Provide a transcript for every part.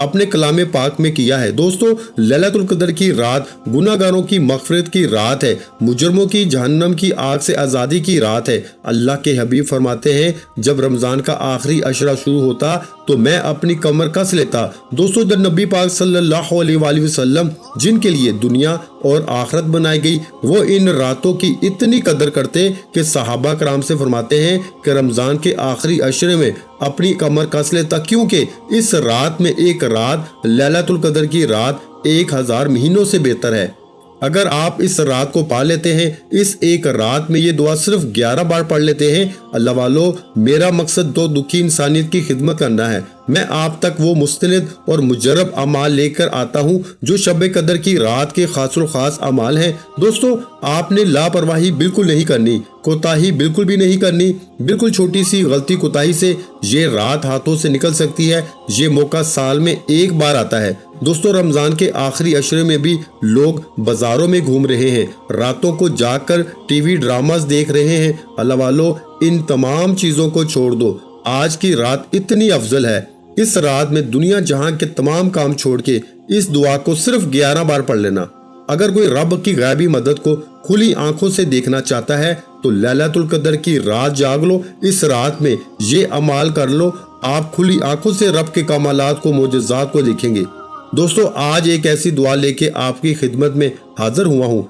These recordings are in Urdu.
اپنے کلام پاک میں کیا ہے۔ دوستو، لیلۃ القدر کی رات گناہگاروں کی مغفرت کی رات ہے، مجرموں کی جہنم کی آگ سے آزادی کی رات ہے۔ اللہ کے حبیب فرماتے ہیں جب رمضان کا آخری عشرہ شروع ہوتا تو میں اپنی کمر کس لیتا۔ دوستو، جب نبی پاک صلی اللہ علیہ وآلہ وسلم جن کے لیے دنیا اور آخرت بنائی گئی وہ ان راتوں کی اتنی قدر کرتے کہ صحابہ کرام سے فرماتے ہیں کہ رمضان کے آخری عشرے میں اپنی کمر کس لیتا، کیونکہ اس رات میں ایک رات لیلۃ القدر کی رات 1000 مہینوں سے بہتر ہے۔ اگر آپ اس رات کو پا لیتے ہیں، اس ایک رات میں یہ دعا صرف 11 بار پڑھ لیتے ہیں، اللہ والو، میرا مقصد تو دکھی انسانیت کی خدمت کرنا ہے۔ میں آپ تک وہ مستند اور مجرب اعمال لے کر آتا ہوں جو شب قدر کی رات کے خاص الخاص اعمال ہیں۔ دوستو، آپ نے لاپرواہی بالکل نہیں کرنی، کوتاہی بالکل بھی نہیں کرنی۔ بالکل چھوٹی سی غلطی کوتاہی سے یہ رات ہاتھوں سے نکل سکتی ہے۔ یہ موقع سال میں ایک بار آتا ہے۔ دوستو، رمضان کے آخری عشرے میں بھی لوگ بازاروں میں گھوم رہے ہیں، راتوں کو جاگ کر ٹی وی ڈراماز دیکھ رہے ہیں۔ اللہ والو، ان تمام چیزوں کو چھوڑ دو، آج کی رات اتنی افضل ہے۔ اس رات میں دنیا جہاں کے تمام کام چھوڑ کے اس دعا کو صرف 11 بار پڑھ لینا۔ اگر کوئی رب کی غیبی مدد کو کھلی آنکھوں سے دیکھنا چاہتا ہے تو لیلۃ القدر کی رات جاگ لو، اس رات میں یہ عمال کر لو، آپ کھلی آنکھوں سے رب کے کمالات کو، معجزات کو دیکھیں گے۔ دوستو، آج ایک ایسی دعا لے کے آپ کی خدمت میں حاضر ہوا ہوں۔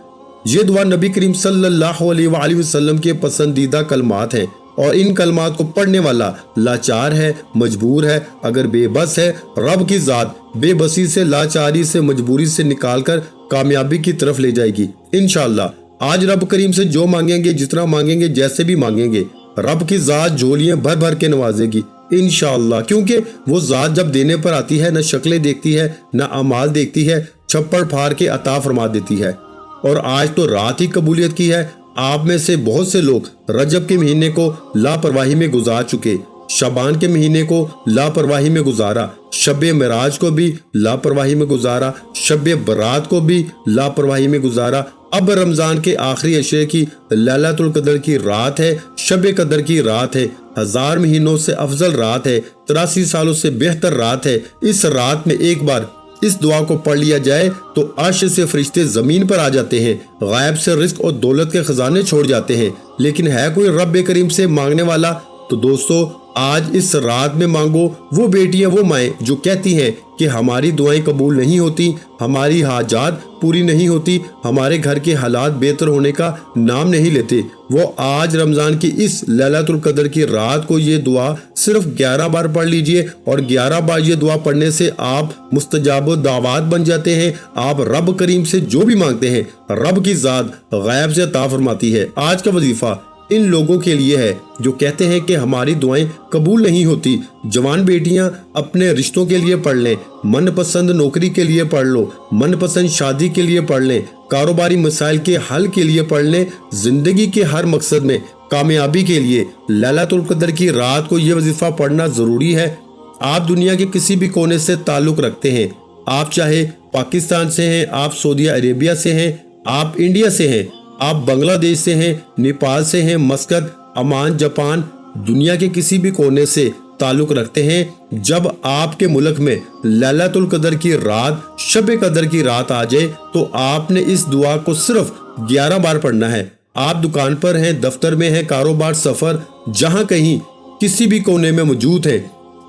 یہ دعا نبی کریم صلی اللہ علیہ وآلہ وسلم کے پسندیدہ کلمات ہیں اور ان کلمات کو پڑھنے والا لاچار ہے، مجبور ہے، اگر بے بس ہے، رب کی ذات بے بسی سے، لاچاری سے، مجبوری سے نکال کر کامیابی کی طرف لے جائے گی انشاءاللہ۔ آج رب کریم سے جو مانگیں گے، جتنا مانگیں گے، جیسے بھی مانگیں گے، رب کی ذات جھولیاں بھر بھر کے نوازے گی انشاءاللہ، کیونکہ وہ ذات جب دینے پر آتی ہے نہ شکلیں دیکھتی ہے نہ اعمال دیکھتی ہے، چھپڑ پھاڑ کے عطا فرما دیتی ہے۔ اور آج تو رات ہی قبولیت کی ہے۔ آپ میں سے بہت سے لوگ رجب کے مہینے کو لاپرواہی میں گزار چکے، شعبان کے مہینے کو لاپرواہی میں گزارا، شب معراج کو بھی لاپرواہی میں گزارا، شب برات کو بھی لاپرواہی میں گزارا۔ اب رمضان کے آخری عشرے کی لیلۃ القدر کی رات ہے، شب قدر کی رات ہے، 1000 مہینوں سے افضل رات ہے، 83 سالوں سے بہتر رات ہے۔ اس رات میں ایک بار اس دعا کو پڑھ لیا جائے تو عرش سے فرشتے زمین پر آ جاتے ہیں، غائب سے رزق اور دولت کے خزانے چھوڑ جاتے ہیں۔ لیکن ہے کوئی رب کریم سے مانگنے والا؟ تو دوستو، آج اس رات میں مانگو۔ وہ بیٹیاں، وہ مائیں جو کہتی ہیں کہ ہماری دعائیں قبول نہیں ہوتی، ہماری حاجات پوری نہیں ہوتی، ہمارے گھر کے حالات بہتر ہونے کا نام نہیں لیتے، وہ آج رمضان کی اس لیلۃ القدر کی رات کو یہ دعا صرف 11 بار پڑھ لیجئے، اور 11 بار یہ دعا پڑھنے سے آپ مستجاب الدعوات بن جاتے ہیں۔ آپ رب کریم سے جو بھی مانگتے ہیں، رب کی ذات غیب سے عطا فرماتی ہے۔ آج کا وظیفہ ان لوگوں کے لیے ہے جو کہتے ہیں کہ ہماری دعائیں قبول نہیں ہوتی۔ جوان بیٹیاں اپنے رشتوں کے لیے پڑھ لیں، من پسند نوکری کے لیے پڑھ لو، من پسند شادی کے لیے پڑھ لیں، کاروباری مسائل کے حل کے لیے پڑھ لیں، زندگی کے ہر مقصد میں کامیابی کے لیے لیلۃ القدر کی رات کو یہ وظیفہ پڑھنا ضروری ہے۔ آپ دنیا کے کسی بھی کونے سے تعلق رکھتے ہیں، آپ چاہے پاکستان سے ہیں، آپ سعودی عربیہ سے ہیں، آپ انڈیا سے ہیں، آپ بنگلہ دیش سے ہیں، نیپال سے ہیں، مسقط، عمان، جاپان، دنیا کے کسی بھی کونے سے تعلق رکھتے ہیں، جب آپ کے ملک میں لیلۃ القدر کی رات، شب قدر کی رات آ جائے تو آپ نے اس دعا کو صرف 11 بار پڑھنا ہے۔ آپ دکان پر ہیں، دفتر میں ہیں، کاروبار، سفر، جہاں کہیں کسی بھی کونے میں موجود ہیں،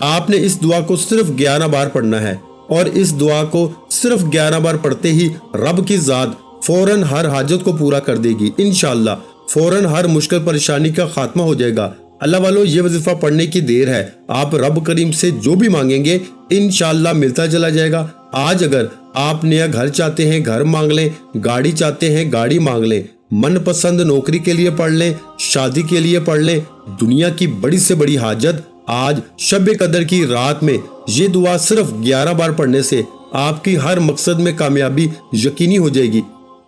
آپ نے اس دعا کو صرف 11 بار پڑھنا ہے، اور اس دعا کو صرف 11 بار پڑھتے ہی رب کی ذات فوراً ہر حاجت کو پورا کر دے گی انشاءاللہ، فوراً ہر مشکل پریشانی کا خاتمہ ہو جائے گا۔ اللہ والو، یہ وظیفہ پڑھنے کی دیر ہے، آپ رب کریم سے جو بھی مانگیں گے انشاءاللہ ملتا چلا جائے گا۔ آج اگر آپ نیا گھر چاہتے ہیں، گھر مانگ لیں، گاڑی چاہتے ہیں، گاڑی مانگ لیں، من پسند نوکری کے لیے پڑھ لیں، شادی کے لیے پڑھ لیں، دنیا کی بڑی سے بڑی حاجت آج شب قدر کی رات میں یہ دعا صرف 11 بار پڑھنے سے آپ کی ہر مقصد میں کامیابی یقینی ہو جائے گی۔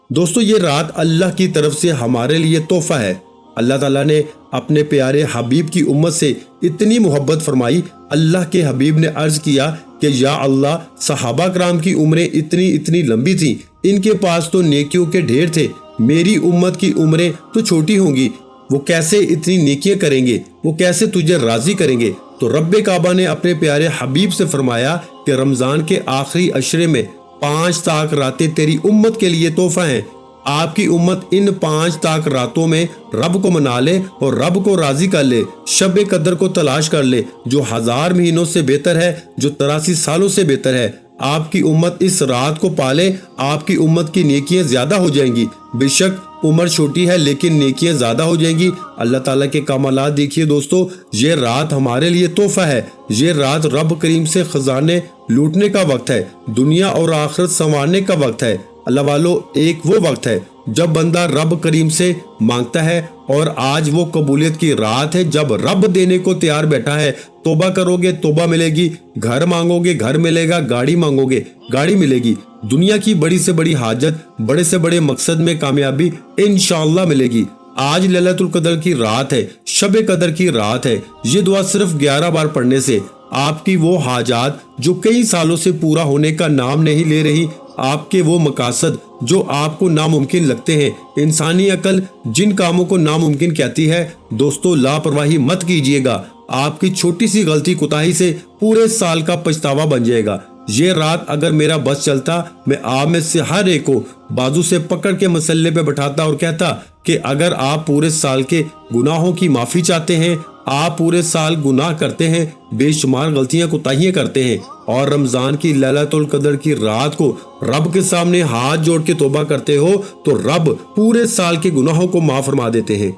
دوستو، یہ رات اللہ کی طرف سے ہمارے لیے تحفہ ہے۔ اللہ تعالیٰ نے اپنے پیارے حبیب کی امت سے اتنی محبت فرمائی۔ اللہ کے حبیب نے عرض کیا کہ یا اللہ، صحابہ کرام کی عمریں اتنی لمبی تھیں، ان کے پاس تو نیکیوں کے ڈھیر تھے، میری امت کی عمریں تو چھوٹی ہوں گی، وہ کیسے اتنی نیکیاں کریں گے، وہ کیسے تجھے راضی کریں گے؟ تو رب کعبہ نے اپنے پیارے حبیب سے فرمایا کہ کہ رمضان کے آخری عشرے میں 5 تاک راتیں تیری امت کے لیے تحفہ ہیں۔ آپ کی امت ان 5 تاک راتوں میں رب کو منا لے اور رب کو راضی کر لے، شب قدر کو تلاش کر لے جو 1000 مہینوں سے بہتر ہے، جو 83 سالوں سے بہتر ہے۔ آپ کی امت اس رات کو پالے، آپ کی امت کی نیکیاں زیادہ ہو جائیں گی۔ بے شک عمر چھوٹی ہے لیکن نیکیاں زیادہ ہو جائیں گی۔ اللہ تعالیٰ کے کمالات دیکھیے دوستو، یہ رات ہمارے لیے تحفہ ہے۔ یہ رات رب کریم سے خزانے لوٹنے کا وقت ہے، دنیا اور آخرت سنوارنے کا وقت ہے۔ اللہ والو، ایک وہ وقت ہے جب بندہ رب کریم سے مانگتا ہے، اور آج وہ قبولیت کی رات ہے جب رب دینے کو تیار بیٹھا ہے۔ توبہ کرو گے توبہ ملے گی، گھر مانگو گے گھر ملے گا، گاڑی مانگو گے گاڑی ملے گی، دنیا کی بڑی سے بڑی حاجت، بڑے سے بڑے مقصد میں کامیابی انشاءاللہ ملے گی۔ آج لیلۃ القدر کی رات ہے، شب قدر کی رات ہے۔ یہ دعا صرف 11 بار پڑھنے سے آپ کی وہ حاجات جو کئی سالوں سے پورا ہونے کا نام نہیں لے رہی، آپ کے وہ مقاصد جو آپ کو ناممکن لگتے ہیں، انسانی عقل جن کاموں کو ناممکن کہتی ہے، دوستو لاپرواہی مت کیجیے گا۔ آپ کی چھوٹی سی غلطی کوتاہی سے پورے سال کا پچھتاوا بن جائے گا۔ یہ رات اگر میرا بس چلتا، میں آپ میں سے ہر ایک کو بازو سے پکڑ کے مسلے پہ بٹھاتا اور کہتا کہ اگر آپ پورے سال کے گناہوں کی معافی چاہتے ہیں، آپ پورے سال گناہ کرتے ہیں، بے شمار غلطیاں کوتاہیاں کرتے ہیں، اور رمضان کی لیلۃ القدر کی رات کو رب کے سامنے ہاتھ جوڑ کے توبہ کرتے ہو تو رب پورے سال کے گناہوں کو معاف فرما دیتے ہیں۔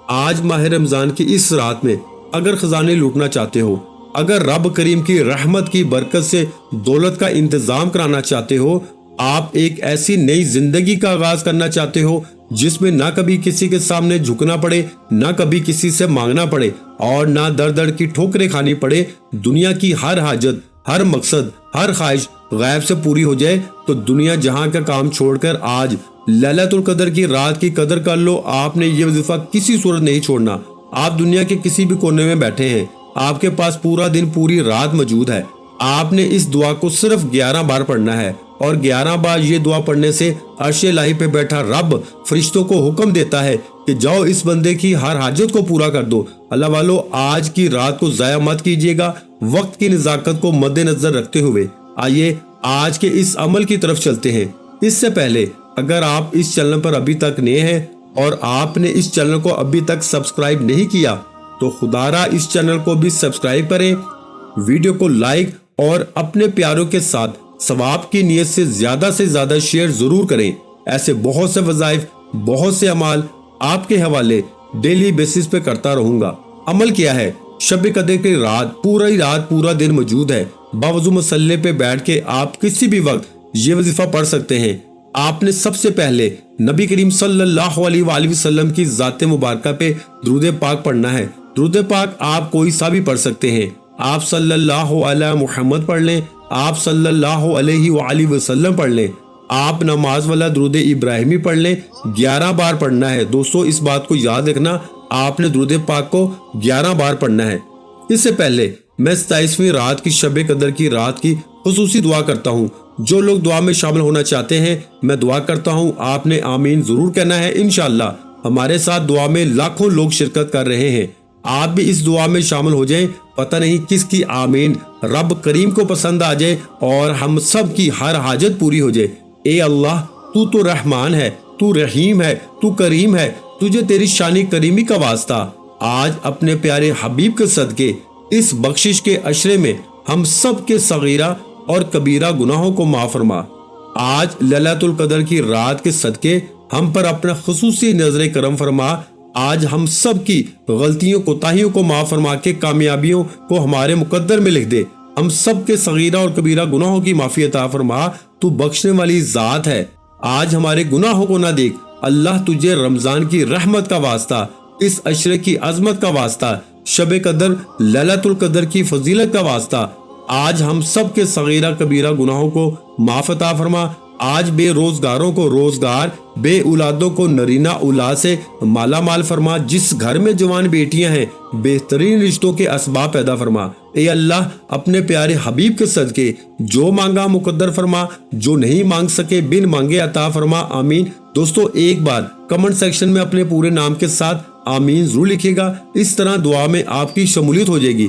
آج ماہ رمضان کی اس رات میں اگر خزانے لوٹنا چاہتے ہو، اگر رب کریم کی رحمت کی برکت سے دولت کا انتظام کرانا چاہتے ہو، آپ ایک ایسی نئی زندگی کا آغاز کرنا چاہتے ہو جس میں نہ کبھی کسی کے سامنے جھکنا پڑے، نہ کبھی کسی سے مانگنا پڑے، اور نہ در در کی ٹھوکریں کھانی پڑے، دنیا کی ہر حاجت، ہر مقصد، ہر خواہش غیب سے پوری ہو جائے، تو دنیا جہاں کا کام چھوڑ کر آج لیلۃ القدر کی رات کی قدر کر لو۔ آپ نے یہ وظیفہ کسی صورت نہیں چھوڑنا۔ آپ دنیا کے کسی بھی کونے میں بیٹھے ہیں، آپ کے پاس پورا دن پوری رات موجود ہے، آپ نے اس دعا کو صرف 11 بار پڑھنا ہے، اور 11 بار یہ دعا پڑھنے سے عرش الہی پہ بیٹھا رب فرشتوں کو حکم دیتا ہے کہ جاؤ اس بندے کی ہر حاجت کو پورا کر دو۔ اللہ والو، آج کی رات کو ضائع مت کیجیے گا۔ وقت کی نزاکت کو مد نظر رکھتے ہوئے آئیے آج کے اس عمل کی طرف چلتے ہیں۔ اس سے پہلے اگر آپ اس چینل پر ابھی تک نئے ہیں اور آپ نے اس چینل کو ابھی تک سبسکرائب نہیں کیا تو خدا را اس چینل کو بھی سبسکرائب کریں، ویڈیو کو لائک اور اپنے پیاروں کے ساتھ ثواب کی نیت سے زیادہ شیئر ضرور کریں۔ ایسے بہت سے وظائف، بہت سے اعمال آپ کے حوالے ڈیلی بیسس پہ کرتا رہوں گا۔ عمل کیا ہے؟ شب قدر کی رات پورا دن موجود ہے۔ باوضو مسلے پہ بیٹھ کے آپ کسی بھی وقت یہ وظیفہ پڑھ سکتے ہیں۔ آپ نے سب سے پہلے نبی کریم صلی اللہ علیہ وآلہ وسلم کی ذات مبارکہ پہ درود پاک پڑھنا ہے۔ درود پاک آپ کوئی سا بھی پڑھ سکتے ہیں۔ آپ صلی اللہ علیہ محمد پڑھ لیں، آپ صلی اللہ علیہ وآلہ وسلم پڑھ لیں، آپ نماز والا درود ابراہیمی پڑھ لیں۔ 11 بار پڑھنا ہے دوستو، اس بات کو یاد رکھنا، آپ نے درود پاک کو 11 بار پڑھنا ہے۔ اس سے پہلے میں 27ویں رات کی شب قدر کی رات کی خصوصی دعا کرتا ہوں۔ جو لوگ دعا میں شامل ہونا چاہتے ہیں، میں دعا کرتا ہوں آپ نے آمین ضرور کہنا ہے۔ انشاءاللہ ہمارے ساتھ دعا میں لاکھوں لوگ شرکت کر رہے ہیں، آپ بھی اس دعا میں شامل ہو جائیں۔ پتہ نہیں کس کی آمین رب کریم کو پسند آ جائے اور ہم سب کی ہر حاجت پوری ہو جائے۔ اے اللہ، تو رحمان ہے، تو رحیم ہے، تو کریم ہے، تجھے تیری شانی کریمی کا واسطہ آج اپنے پیارے حبیب کے صدقے اس بخشش کے عشرے میں ہم سب کے صغیرہ اور کبیرہ گناہوں کو معاف فرما۔ آج لیلۃ القدر کی رات کے صدقے ہم پر اپنا خصوصی نظر کرم فرما۔ آج ہم سب کی غلطیوں کوتاہیوں کو معاف فرما کے کامیابیوں کو ہمارے مقدر میں لکھ دے۔ ہم سب کے صغیرہ اور کبیرہ گناہوں کی معافی عطا فرما، تو بخشنے والی ذات ہے۔ آج ہمارے گناہوں کو نہ دیکھ اللہ، تجھے رمضان کی رحمت کا واسطہ، اس عشرے کی عظمت کا واسطہ، شب قدر لیلۃ القدر کی فضیلت کا واسطہ آج ہم سب کے صغیرہ کبیرہ گناہوں کو معاف عطا فرما۔ آج بے روزگاروں کو روزگار، بے اولادوں کو نرینہ اولاد سے مالا مال فرما۔ جس گھر میں جوان بیٹیاں ہیں، بہترین رشتوں کے اسباب پیدا فرما۔ اے اللہ، اپنے پیارے حبیب کے صدقے جو مانگا مقدر فرما، جو نہیں مانگ سکے بن مانگے عطا فرما۔ آمین۔ دوستو، ایک بار کمنٹ سیکشن میں اپنے پورے نام کے ساتھ آمین ضرور لکھیے گا، اس طرح دعا میں آپ کی شمولیت ہو جائے گی۔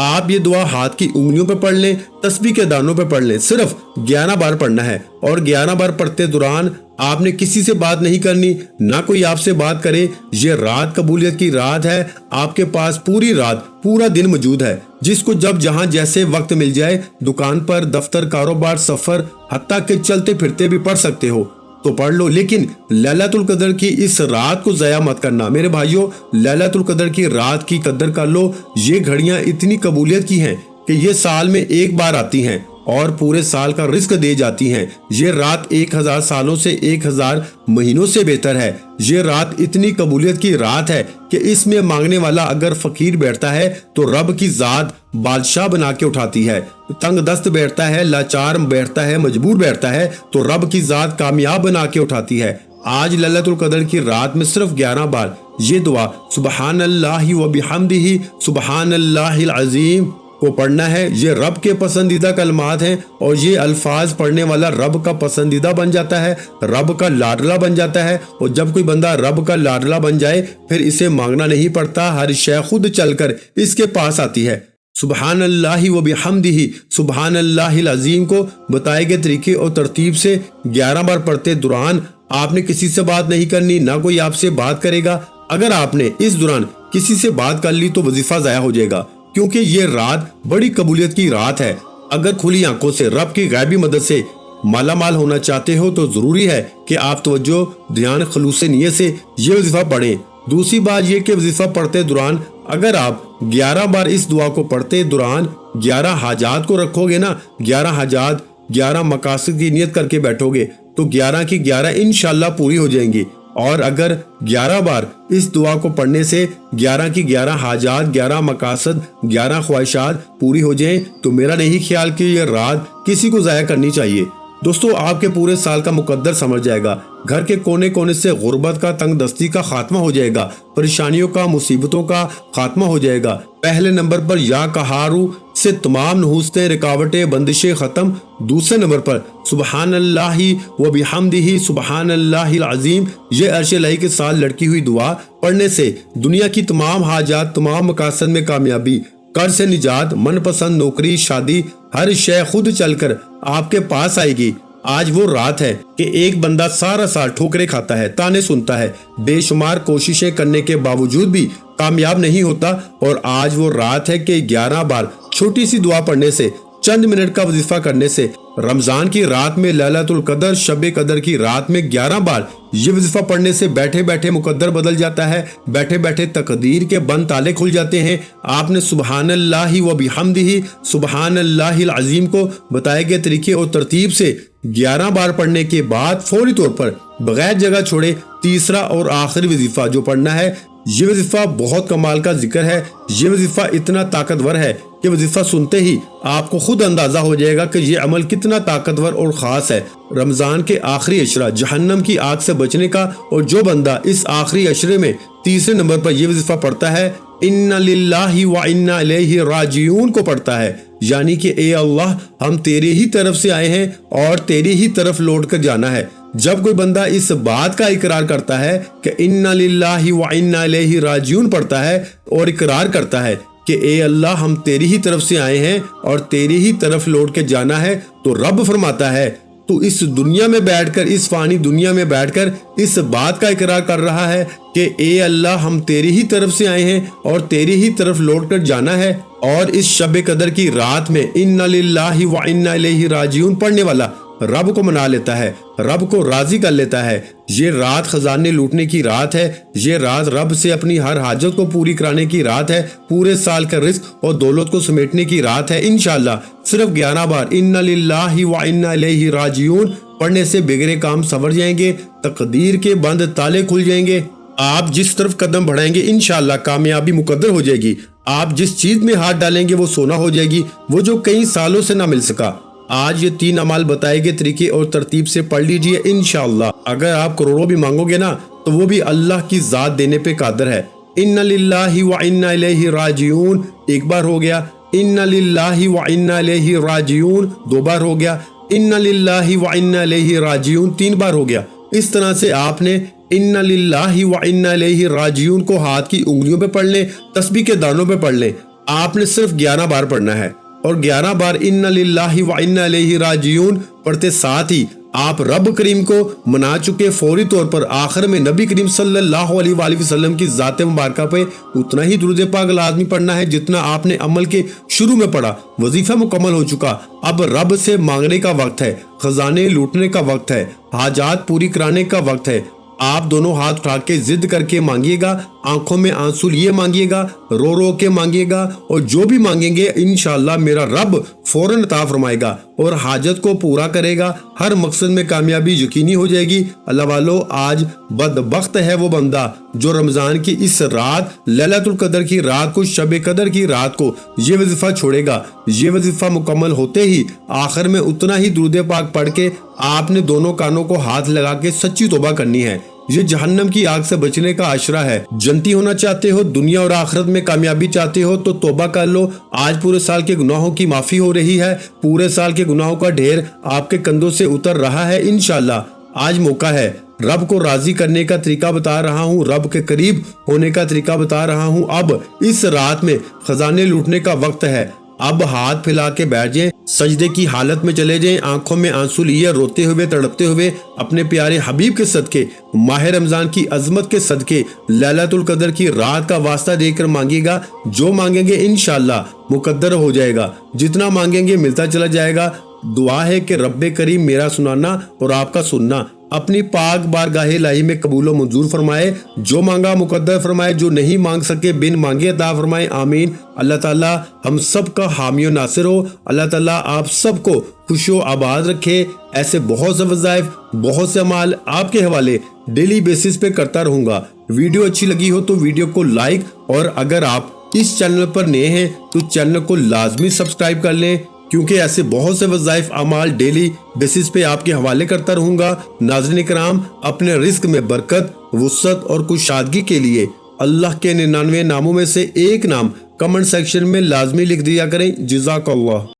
آپ یہ دعا ہاتھ کی انگلیوں پہ پڑھ لیں، تسبیح کے دانوں پہ پڑھ لیں، صرف 11 بار پڑھنا ہے، اور 11 بار پڑھتے دوران آپ نے کسی سے بات نہیں کرنی، نہ کوئی آپ سے بات کرے۔ یہ رات قبولیت کی رات ہے، آپ کے پاس پوری رات پورا دن موجود ہے، جس کو جب جہاں جیسے وقت مل جائے، دکان پر، دفتر، کاروبار، سفر، حتیٰ کہ چلتے پھرتے بھی پڑھ سکتے ہو تو پڑھ لو، لیکن لیلۃ القدر کی اس رات کو ضائع مت کرنا میرے بھائیوں۔ لیلۃ القدر کی رات کی قدر کر لو، یہ گھڑیاں اتنی قبولیت کی ہیں کہ یہ سال میں ایک بار آتی ہیں اور پورے سال کا رزق دے جاتی ہیں۔ یہ رات 1000 سالوں سے 1000 مہینوں سے بہتر ہے۔ یہ رات اتنی قبولیت کی رات ہے کہ اس میں مانگنے والا اگر فقیر بیٹھتا ہے تو رب کی ذات بادشاہ بنا کے اٹھاتی ہے، تنگ دست بیٹھتا ہے، لاچار بیٹھتا ہے، مجبور بیٹھتا ہے تو رب کی ذات کامیاب بنا کے اٹھاتی ہے۔ آج لیلۃ القدر کی رات میں صرف 11 بار یہ دعا سبحان اللہ و بحمدہ سبحان اللہ العظیم کو پڑھنا ہے۔ یہ رب کے پسندیدہ کلمات ہیں، اور یہ الفاظ پڑھنے والا رب کا پسندیدہ بن جاتا ہے، رب کا لاڈلا بن جاتا ہے، اور جب کوئی بندہ رب کا لاڈلا بن جائے پھر اسے مانگنا نہیں پڑتا، ہر شے خود چل کر اس کے پاس آتی ہے۔ سبحان اللہ و بحمدہ سبحان اللہ العظیم کو بتائے گئے طریقے اور ترتیب سے 11 بار پڑھتے دوران آپ نے کسی سے بات نہیں کرنی، نہ کوئی آپ سے بات کرے گا۔ اگر آپ نے اس دوران کسی سے بات کر لی تو وظیفہ ضائع ہو جائے گا، کیونکہ یہ رات بڑی قبولیت کی رات ہے۔ اگر کھلی آنکھوں سے رب کی غیبی مدد سے مالا مال ہونا چاہتے ہو تو ضروری ہے کہ آپ توجہ، دھیان، خلوص نیت سے یہ وظیفہ پڑھیں۔ دوسری بات یہ کہ وظیفہ پڑھتے دوران اگر آپ 11 بار اس دعا کو پڑھتے دوران 11 حاجات کو رکھو گے نا، 11 حاجات، 11 مقاصد کی نیت کر کے بیٹھو گے تو 11 کی 11 انشاءاللہ پوری ہو جائیں گی۔ اور اگر 11 بار اس دعا کو پڑھنے سے 11 کی 11 حاجات، 11 مقاصد، 11 خواہشات پوری ہو جائیں تو میرا نہیں خیال کہ یہ رات کسی کو ضائع کرنی چاہیے۔ دوستو، آپ کے پورے سال کا مقدر سمجھ جائے گا، گھر کے کونے کونے سے غربت کا، تنگ دستی کا خاتمہ ہو جائے گا، پریشانیوں کا، مصیبتوں کا خاتمہ ہو جائے گا۔ پہلے نمبر پر یا قہارو سے تمام نحوستیں، رکاوٹیں، بندشیں ختم۔ دوسرے نمبر پر سبحان اللہ و بحمدہ سبحان اللہ العظیم، یہ عرش الہی کے ساتھ لڑکی ہوئی دعا پڑھنے سے دنیا کی تمام حاجات، تمام مقاصد میں کامیابی، قرض سے نجات، من پسند نوکری، شادی، ہر شے خود چل کر آپ کے پاس آئے گی۔ آج وہ رات ہے کہ ایک بندہ سارا سال ٹھوکریں کھاتا ہے، تانے سنتا ہے، بے شمار کوششیں کرنے کے باوجود بھی کامیاب نہیں ہوتا، اور آج وہ رات ہے کہ 11 بار چھوٹی سی دعا پڑھنے سے، چند منٹ کا وظیفہ کرنے سے، رمضان کی رات میں، لیلۃ القدر، شب قدر کی رات میں 11 بار یہ وظیفہ پڑھنے سے بیٹھے بیٹھے مقدر بدل جاتا ہے، بیٹھے بیٹھے تقدیر کے بند تالے کھل جاتے ہیں۔ آپ نے سبحان اللہ و بحمدہ سبحان اللہ العظیم کو بتائے گئے طریقے اور ترتیب سے 11 بار پڑھنے کے بعد فوری طور پر بغیر جگہ چھوڑے تیسرا اور آخری وظیفہ جو پڑھنا ہے، یہ وظیفہ بہت کمال کا ذکر ہے۔ یہ وظیفہ اتنا طاقتور ہے کہ وظیفہ سنتے ہی آپ کو خود اندازہ ہو جائے گا کہ یہ عمل کتنا طاقتور اور خاص ہے۔ رمضان کے آخری عشرہ جہنم کی آگ سے بچنے کا، اور جو بندہ اس آخری عشرے میں تیسرے نمبر پر یہ وظیفہ پڑھتا ہے، اِنَّ لِلَّهِ وَإِنَّا إِلَيْهِ رَاجِعُونَ کو پڑھتا ہے، یعنی کہ اے اللہ، ہم تیرے ہی طرف سے آئے ہیں اور تیرے ہی طرف لوٹ کر جانا ہے۔ جب کوئی بندہ اس بات کا اقرار کرتا ہے کہ اِنَّ لِلَّهِ وَإِنَّا إِلَيْهِ رَاجِعُونَ پڑھتا ہے اور اقرار کرتا ہے کہ اے اللہ، ہم تیری ہی طرف سے آئے ہیں اور تیری ہی طرف لوٹ کے جانا ہے، تو رب فرماتا ہے تو اس دنیا میں بیٹھ کر، اس فانی دنیا میں بیٹھ کر اس بات کا اقرار کر رہا ہے کہ اے اللہ، ہم تیری ہی طرف سے آئے ہیں اور تیری ہی طرف لوٹ کر جانا ہے۔ اور اس شب قدر کی رات میں اِنَّ لِلَّهِ وَإِنَّا إِلَيْهِ رَاجِعُونَ پڑھنے والا رب کو منا لیتا ہے، رب کو راضی کر لیتا ہے۔ یہ رات خزانے لوٹنے کی رات ہے، یہ رات رب سے اپنی ہر حاجت کو پوری کرانے کی رات ہے، پورے سال کا رزق اور دولت کو سمیٹنے کی رات ہے۔ انشاءاللہ صرف 11 بار اِنَّ لِلَّهِ وَإِنَّا إِلَيْهِ رَاجِعُونَ پڑھنے سے بگڑے کام سنور جائیں گے، تقدیر کے بند تالے کھل جائیں گے۔ آپ جس طرف قدم بڑھائیں گے انشاءاللہ کامیابی مقدر ہو جائے گی۔ آپ جس چیز میں ہاتھ ڈالیں گے وہ سونا ہو جائے گی، وہ جو کئی سالوں سے نہ مل سکا۔ آج یہ 3 اعمال بتائے گئے طریقے اور ترتیب سے پڑھ لیجئے انشاءاللہ۔ اگر آپ کروڑوں بھی مانگو گے نا تو وہ بھی اللہ کی ذات دینے پہ قادر ہے۔ اِنَّ لِلَّهِ وَإِنَّا إِلَيْهِ رَاجِعُونَ ایک بار ہو گیا، اِنَّ لِلَّهِ وَإِنَّا إِلَيْهِ رَاجِعُونَ 2 بار ہو گیا، اِنَّ لِلَّهِ وَإِنَّا إِلَيْهِ رَاجِعُونَ 3 بار ہو گیا۔ اس طرح سے آپ نے اِنَّ لِلَّهِ وَإِنَّا إِلَيْهِ رَاجِعُونَ کو ہاتھ کی انگلیوں پہ پڑھ لیں، تسبیح کے دانوں پہ پڑھ لیں، آپ نے صرف 11 بار پڑھنا ہے اور 11 بار انا للہ و انا الیہ راجعون پڑھتے ساتھ ہی آپ رب کریم کو منا چکے۔ فوری طور پر آخر میں نبی کریم صلی اللہ علیہ وآلہ وسلم کی ذات مبارکہ پہ اتنا ہی درود پاک لازمی پڑھنا ہے جتنا آپ نے عمل کے شروع میں پڑھا۔ وظیفہ مکمل ہو چکا، اب رب سے مانگنے کا وقت ہے، خزانے لوٹنے کا وقت ہے، حاجات پوری کرانے کا وقت ہے۔ آپ دونوں ہاتھ اٹھا کے ضد کر کے مانگیے گا، آنکھوں میں آنسو لیے مانگیے گا، رو رو کے مانگیے گا، اور جو بھی مانگیں گے انشاءاللہ میرا رب فوراً عطا فرمائے گا اور حاجت کو پورا کرے گا، ہر مقصد میں کامیابی یقینی ہو جائے گی۔ اللہ والو، آج بدبخت ہے وہ بندہ جو رمضان کی اس رات، لیلۃ القدر کی رات کو، شب قدر کی رات کو یہ وظیفہ چھوڑے گا۔ یہ وظیفہ مکمل ہوتے ہی آخر میں اتنا ہی درود پاک پڑھ کے آپ نے دونوں کانوں کو ہاتھ لگا کے سچی توبہ کرنی ہے۔ یہ جہنم کی آگ سے بچنے کا عشرہ ہے۔ جنتی ہونا چاہتے ہو، دنیا اور آخرت میں کامیابی چاہتے ہو تو توبہ کر لو۔ آج پورے سال کے گناہوں کی معافی ہو رہی ہے، پورے سال کے گناہوں کا ڈھیر آپ کے کندھوں سے اتر رہا ہے انشاءاللہ۔ آج موقع ہے، رب کو راضی کرنے کا طریقہ بتا رہا ہوں، رب کے قریب ہونے کا طریقہ بتا رہا ہوں۔ اب اس رات میں خزانے لوٹنے کا وقت ہے۔ اب ہاتھ پھیلا کے بیٹھ جائیں، سجدے کی حالت میں چلے جائیں، آنکھوں میں آنسو لیے روتے ہوئے تڑپتے ہوئے اپنے پیارے حبیب کے صدقے، ماہ رمضان کی عظمت کے صدقے، لیلۃ القدر کی رات کا واسطہ دے کر مانگیے گا۔ جو مانگیں گے انشاءاللہ مقدر ہو جائے گا، جتنا مانگیں گے ملتا چلا جائے گا۔ دعا ہے کہ رب کریم میرا سنانا اور آپ کا سننا اپنی پاک بارگاہ الہی میں قبول و منظور فرمائے، جو مانگا مقدر فرمائے، جو نہیں مانگ سکے بن مانگے عطا فرمائے، آمین۔ اللہ تعالیٰ ہم سب کا حامی و ناصر ہو۔ اللہ تعالیٰ آپ سب کو خوش و آباد رکھے۔ ایسے بہت سے وظائف، بہت سے اعمال آپ کے حوالے ڈیلی بیسس پہ کرتا رہوں گا۔ ویڈیو اچھی لگی ہو تو ویڈیو کو لائک، اور اگر آپ اس چینل پر نئے ہیں تو چینل کو لازمی سبسکرائب کر لیں، کیونکہ ایسے بہت سے وظائف اعمال ڈیلی بیسس پہ آپ کے حوالے کرتا رہوں گا۔ ناظرین کرام، اپنے رزق میں برکت، وسعت اور کشادگی کے لیے اللہ کے 99 ناموں میں سے ایک نام کمنٹ سیکشن میں لازمی لکھ دیا کریں۔ جزاک اللہ۔